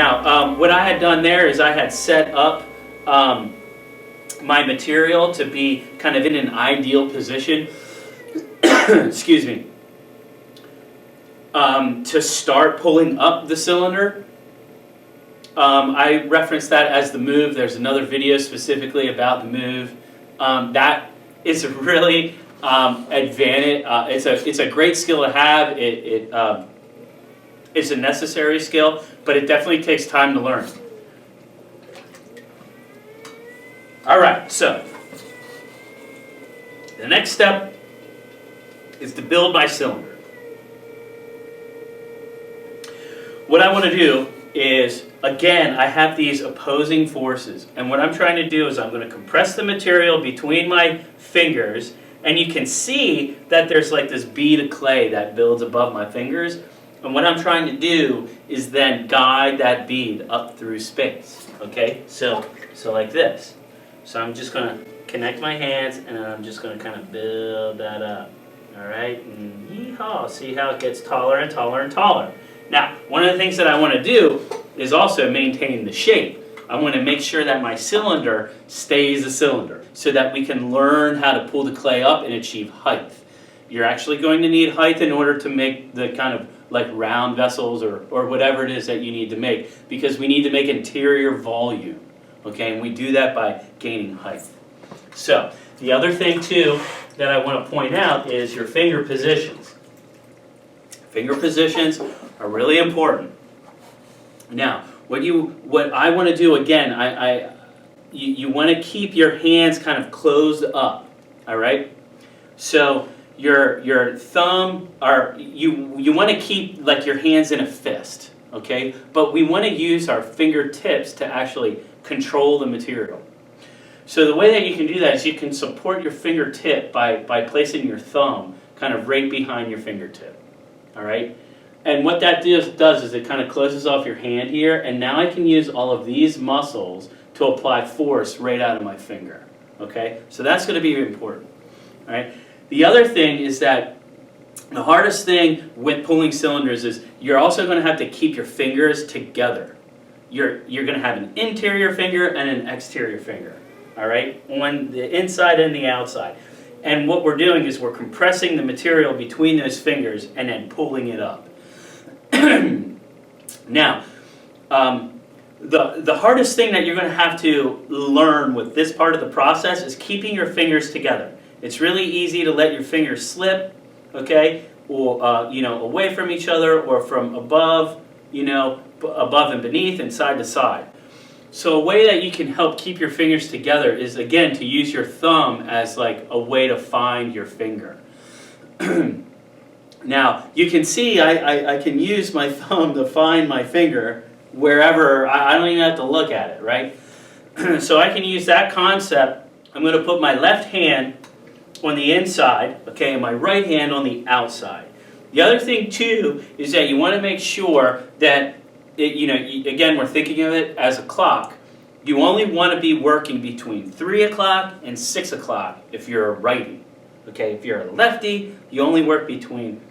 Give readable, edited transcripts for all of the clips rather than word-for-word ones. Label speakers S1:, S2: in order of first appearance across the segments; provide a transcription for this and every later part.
S1: Now, what I had done there is I had set up my material to be kind of in an ideal position, excuse me, to start pulling up the cylinder. I referenced that as the move. There's another video specifically about the move. That is a really advantage. It's a great skill to have. It's a necessary skill, but it definitely takes time to learn. All right, so the next step is to build my cylinder. What I want to do is, again, I have these opposing forces, and what I'm trying to do is I'm going to compress the material between my fingers, and you can see that there's like this bead of clay that builds above my fingers, and what I'm trying to do is then guide that bead up through space. Okay, so like this. So I'm just going to connect my hands, and then I'm just going to kind of build that up. All right, and yeehaw! See how it gets taller and taller and taller. Now, one of the things that I want to do is also maintain the shape. I want to make sure that my cylinder stays a cylinder so that we can learn how to pull the clay up and achieve height. You're actually going to need height in order to make the kind of like round vessels or whatever it is that you need to make, because we need to make interior volume. Okay, and we do that by gaining height. So, the other thing too that I want to point out is your finger positions. Finger positions are really important. Now, what I want to do again, you want to keep your hands kind of closed up. All right. So your thumb you want to keep like your hands in a fist. Okay, but we want to use our fingertips to actually control the material. So the way that you can do that is you can support your fingertip by placing your thumb kind of right behind your fingertip. All right. And what that does is it kind of closes off your hand here, and now I can use all of these muscles to apply force right out of my finger. Okay, so that's going to be important. All right. The other thing is that the hardest thing with pulling cylinders is you're also going to have to keep your fingers together. You're going to have an interior finger and an exterior finger. All right, on the inside and the outside. And what we're doing is we're compressing the material between those fingers and then pulling it up. Now, the hardest thing that you're going to have to learn with this part of the process is keeping your fingers together. It's really easy to let your fingers slip, okay, or away from each other, or from above, above and beneath and side to side. So a way that you can help keep your fingers together is, again, to use your thumb as like a way to find your finger. Now, you can see I can use my thumb to find my finger wherever. I don't even have to look at it, right? So I can use that concept. I'm going to put my left hand on the inside, okay, and my right hand on the outside. The other thing, too, is that you want to make sure that, again, we're thinking of it as a clock. You only want to be working between 3 o'clock and 6 o'clock if you're a righty. Okay, if you're a lefty, you only work between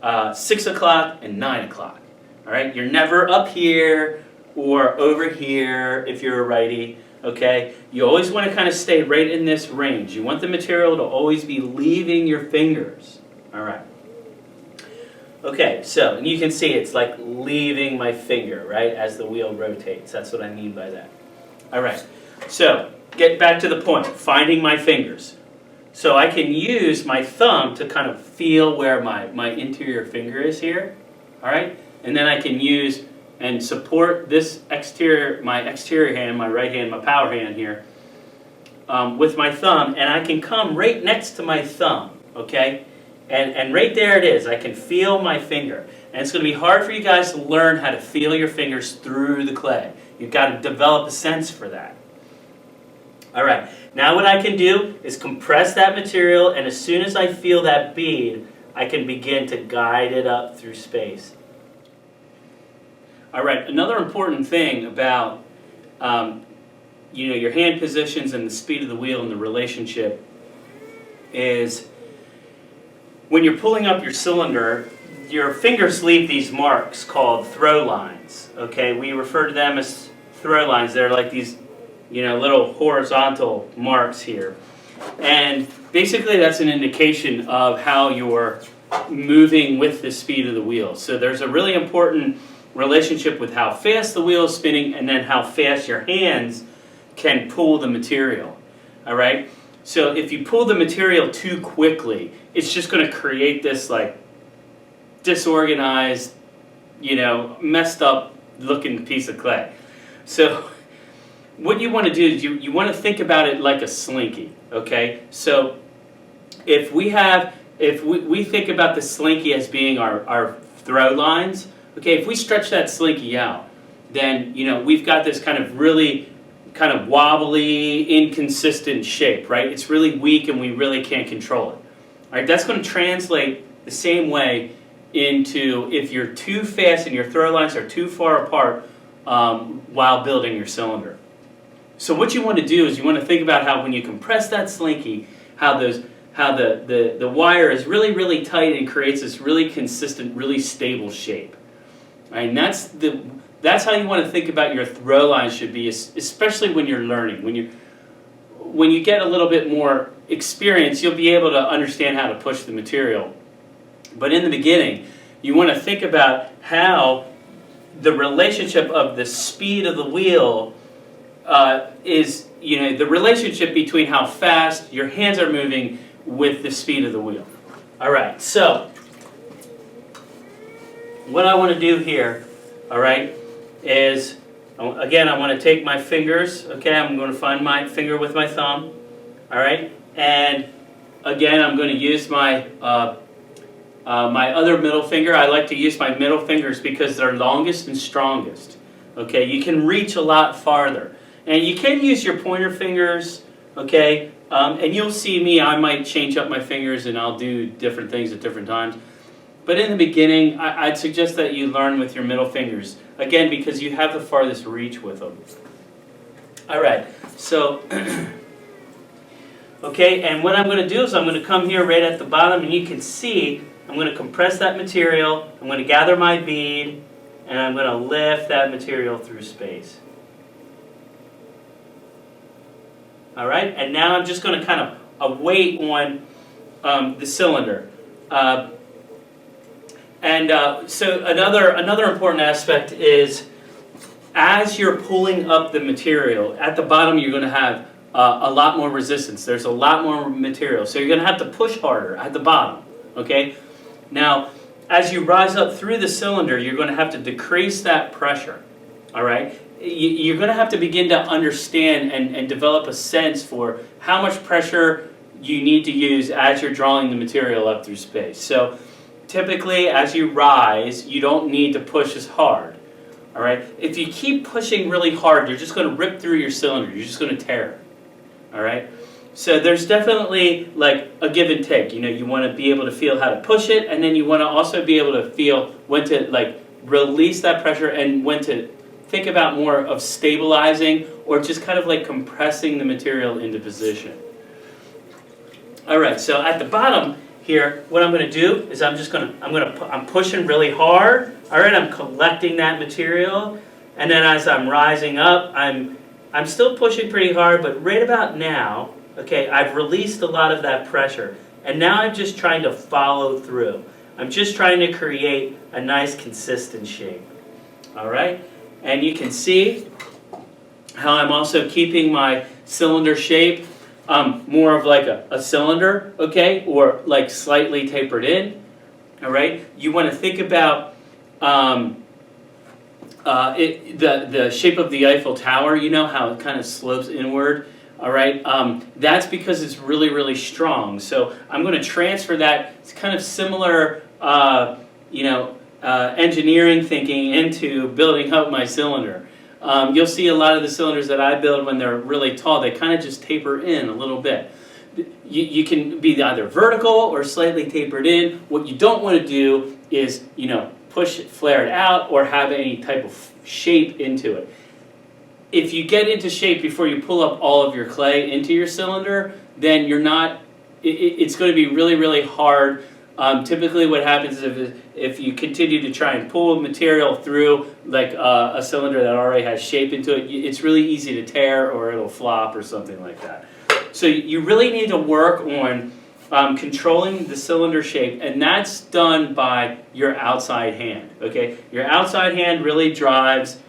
S1: 6 o'clock and 9 o'clock. All right, you're never up here or over here if you're a righty. Okay, you always want to kind of stay right in this range. You want the material to always be leaving your fingers. All right. Okay, so, and you can see it's like leaving my finger, right, as the wheel rotates. That's what I mean by that. All right, so get back to the point, finding my fingers. So I can use my thumb to kind of feel where my interior finger is here, all right? And then I can use and support this my exterior hand, my right hand, my power hand here, with my thumb, and I can come right next to my thumb, okay? And right there it is. I can feel my finger. And it's going to be hard for you guys to learn how to feel your fingers through the clay. You've got to develop a sense for that. All right. Now what I can do is compress that material, and as soon as I feel that bead, I can begin to guide it up through space. All right. Another important thing about your hand positions and the speed of the wheel and the relationship is when you're pulling up your cylinder, your fingers leave these marks called throw lines. lines. Okay, we refer to them as throw lines. They're like these, little horizontal marks here. And basically that's an indication of how you're moving with the speed of the wheel. So there's a really important relationship with how fast the wheel is spinning and then how fast your hands can pull the material. All right? So if you pull the material too quickly, it's just going to create this like disorganized, messed up looking piece of clay. So what you want to do is you want to think about it like a slinky, okay? So if we think about the slinky as being our throw lines, okay, if we stretch that slinky out, then, we've got this kind of really kind of wobbly, inconsistent shape, right? It's really weak and we really can't control it. All right, that's going to translate the same way into if you're too fast and your throw lines are too far apart while building your cylinder. So what you want to do is you want to think about how when you compress that slinky, how the wire is really, really tight and creates this really consistent, really stable shape. All right, and that's how you want to think about your throw lines should be, especially when you're learning. When you get a little bit more experience, you'll be able to understand how to push the material. But in the beginning, you want to think about how the relationship of the speed of the wheel is, the relationship between how fast your hands are moving with the speed of the wheel. All right, so what I want to do here, all right, is, again, I want to take my fingers, okay, I'm going to find my finger with my thumb, all right, and again, I'm going to use my my other middle finger. I like to use my middle fingers because they're longest and strongest, okay, you can reach a lot farther. And you can use your pointer fingers, okay, and you'll see me, I might change up my fingers and I'll do different things at different times. But in the beginning, I'd suggest that you learn with your middle fingers. Again, because you have the farthest reach with them. All right, so, okay, and what I'm going to do is I'm going to come here right at the bottom, and you can see I'm going to compress that material, I'm going to gather my bead, and I'm going to lift that material through space. All right, and now I'm just going to kind of await on the cylinder. So another important aspect is as you're pulling up the material, at the bottom you're going to have a lot more resistance. There's a lot more material. So you're going to have to push harder at the bottom. Okay? Now, as you rise up through the cylinder, you're going to have to decrease that pressure. All right? You're going to have to begin to understand and develop a sense for how much pressure you need to use as you're drawing the material up through space. So typically, as you rise, you don't need to push as hard. All right? If you keep pushing really hard, you're just going to rip through your cylinder. You're just going to tear it. All right? So there's definitely like a give and take. You want to be able to feel how to push it, and then you want to also be able to feel when to like release that pressure and when to think about more of stabilizing or just kind of like compressing the material into position. All right, so at the bottom here, what I'm going to do is I'm pushing really hard. All right, I'm collecting that material, and then as I'm rising up, I'm still pushing pretty hard, but right about now, okay, I've released a lot of that pressure, and now I'm just trying to follow through. I'm just trying to create a nice consistent shape. All right, and you can see how I'm also keeping my cylinder shape more of like a cylinder, okay, or like slightly tapered in. All right, you want to think about the shape of the Eiffel Tower. You know how it kind of slopes inward. All right, that's because it's really, really strong. So I'm going to transfer that. It's kind of similar, engineering thinking into building up my cylinder. You'll see a lot of the cylinders that I build when they're really tall, they kind of just taper in a little bit. You can be either vertical or slightly tapered in. What you don't want to do is, push it, flare it out, or have any type of shape into it. If you get into shape before you pull up all of your clay into your cylinder, then it's going to be really, really hard Typically what happens is if you continue to try and pull material through like a cylinder that already has shape into it, it's really easy to tear or it'll flop or something like that. So you really need to work on controlling the cylinder shape, and that's done by your outside hand. Okay, your outside hand really drives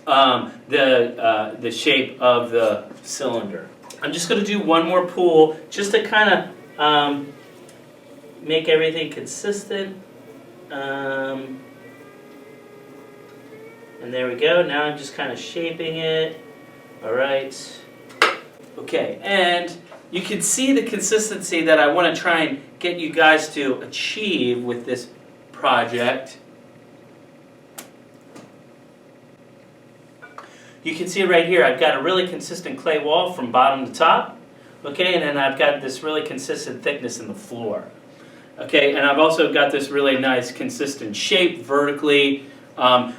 S1: the shape of the cylinder. I'm just going to do one more pull just to kind of make everything consistent. And there we go. Now I'm just kind of shaping it. All right. Okay, and you can see the consistency that I want to try and get you guys to achieve with this project. You can see right here, I've got a really consistent clay wall from bottom to top. Okay, and then I've got this really consistent thickness in the floor. Okay, and I've also got this really nice consistent shape vertically.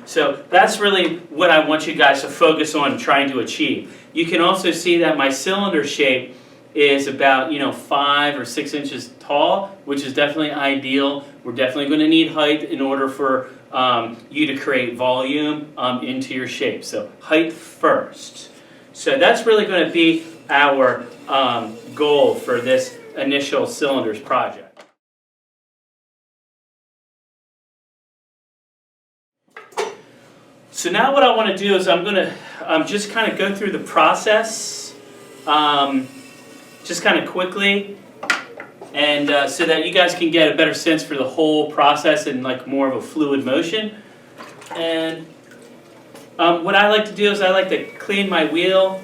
S1: So that's really what I want you guys to focus on trying to achieve. You can also see that my cylinder shape is about 5 or 6 inches tall, which is definitely ideal. We're definitely going to need height in order for you to create volume into your shape. So height first. So that's really going to be our goal for this initial cylinders project. So now what I want to do is I'm going to just kind of go through the process just kind of quickly, and so that you guys can get a better sense for the whole process and like more of a fluid motion. And what I like to do is I like to clean my wheel.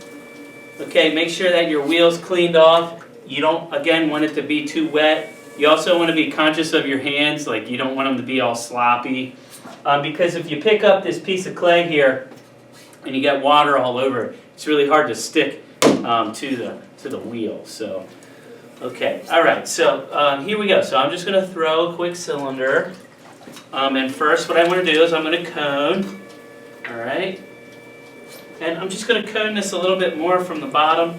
S1: Okay, make sure that your wheel's cleaned off. You don't, again, want it to be too wet. You also want to be conscious of your hands, like you don't want them to be all sloppy. Because if you pick up this piece of clay here and you get water all over it, it's really hard to stick to the wheel. So, okay, all right. So here we go. So I'm just going to throw a quick cylinder, and first, what I'm going to do is I'm going to cone. All right, and I'm just going to cone this a little bit more from the bottom.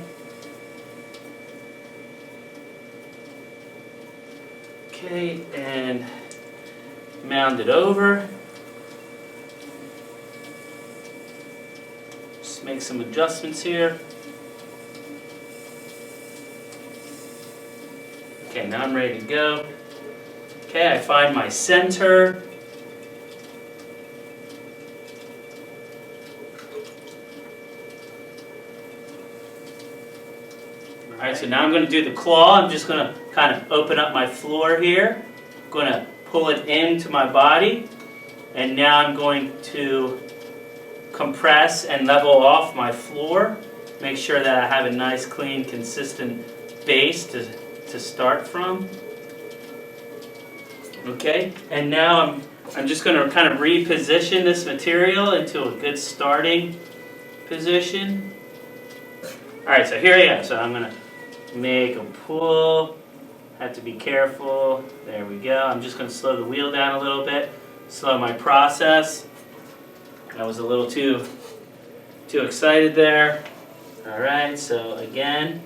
S1: Okay, and mound it over. Just make some adjustments here. Okay, now I'm ready to go. Okay, I find my center. Alright, so now I'm going to do the claw. I'm just going to kind of open up my floor here. I'm going to pull it into my body. And now I'm going to compress and level off my floor. Make sure that I have a nice, clean, consistent base to start from. Okay, and now I'm just going to kind of reposition this material into a good starting position. Alright, so here I go. So I'm going to make a pull. Have to be careful. There we go. I'm just going to slow the wheel down a little bit. Slow my process. I was a little too excited there. Alright, so again.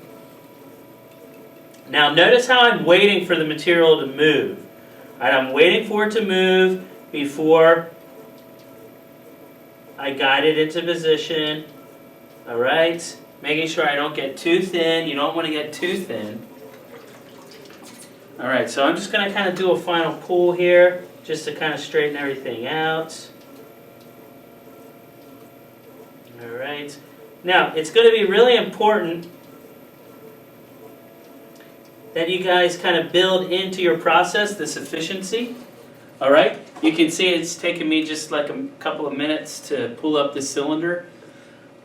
S1: Now notice how I'm waiting for the material to move. Alright, I'm waiting for it to move before I guide it into position. Alright, making sure I don't get too thin. You don't want to get too thin. Alright, so I'm just going to kind of do a final pull here, just to kind of straighten everything out. Alright, now it's going to be really important that you guys kind of build into your process this efficiency. Alright, you can see it's taken me just like a couple of minutes to pull up this cylinder.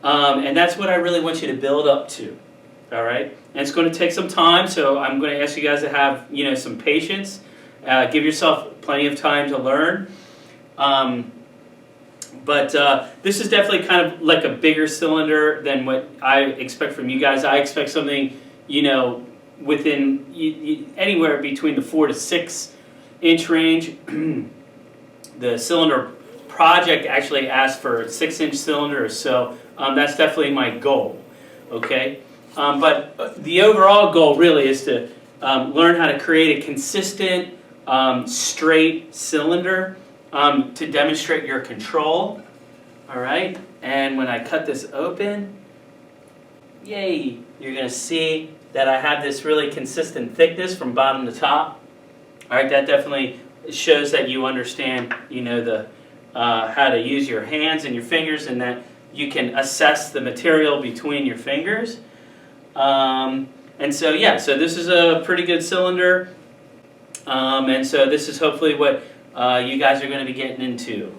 S1: And that's what I really want you to build up to. Alright, and it's going to take some time, so I'm going to ask you guys to have some patience. Give yourself plenty of time to learn. But this is definitely kind of like a bigger cylinder than what I expect from you guys. I expect something, within anywhere between the 4 to 6 inch range. The cylinder project actually asked for 6-inch cylinders, so that's definitely my goal. Okay, but the overall goal really is to learn how to create a consistent, straight cylinder to demonstrate your control. All right, and when I cut this open, yay, you're going to see that I have this really consistent thickness from bottom to top. All right, that definitely shows that you understand, the how to use your hands and your fingers, and that you can assess the material between your fingers. And so yeah, so this is a pretty good cylinder, and so this is hopefully what you guys are going to be getting into.